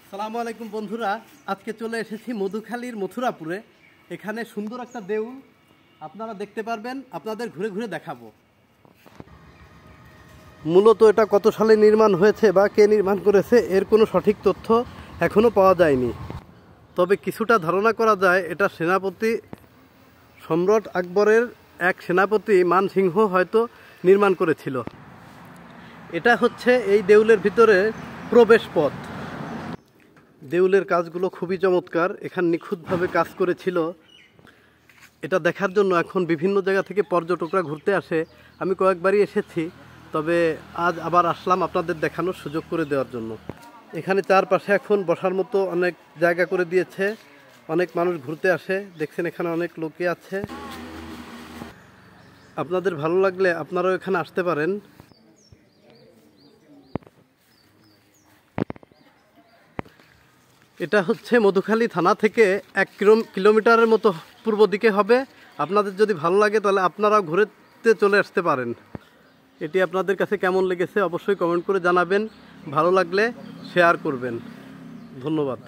আসসালামু আলাইকুম বন্ধুরা, আজকে চলে এসেছি মধুখালীর মথুরাপুরে। এখানে সুন্দর একটা দেউল আপনারা দেখতে পারবেন, আপনাদের ঘুরে ঘুরে দেখাবো। মূলত এটা কত সালে নির্মাণ হয়েছে বা কে নির্মাণ করেছে এর কোনো সঠিক তথ্য এখনও পাওয়া যায়নি। তবে কিছুটা ধারণা করা যায় এটা সেনাপতি সম্রাট আকবরের এক সেনাপতি মানসিংহ হয়তো নির্মাণ করেছিল। এটা হচ্ছে এই দেউলের ভিতরে প্রবেশ পথ। দেউলের কাজগুলো খুবই চমৎকার, এখানে নিখুঁতভাবে কাজ করেছিল। এটা দেখার জন্য এখন বিভিন্ন জায়গা থেকে পর্যটকরা ঘুরতে আসে। আমি কয়েকবারই এসেছি, তবে আজ আবার আসলাম আপনাদের দেখানোর সুযোগ করে দেওয়ার জন্য। এখানে চারপাশে এখন বসার মতো অনেক জায়গা করে দিয়েছে, অনেক মানুষ ঘুরতে আসে। দেখছেন এখানে অনেক লোকই আছে। আপনাদের ভালো লাগলে আপনারাও এখানে আসতে পারেন। এটা হচ্ছে মধুখালী থানা থেকে 1 কিলোমিটারের মতো পূর্ব দিকে হবে। আপনাদের যদি ভালো লাগে তাহলে আপনারাও ঘুরতে চলে আসতে পারেন। এটি আপনাদের কাছে কেমন লেগেছে অবশ্যই কমেন্ট করে জানাবেন। ভালো লাগলে শেয়ার করবেন। ধন্যবাদ।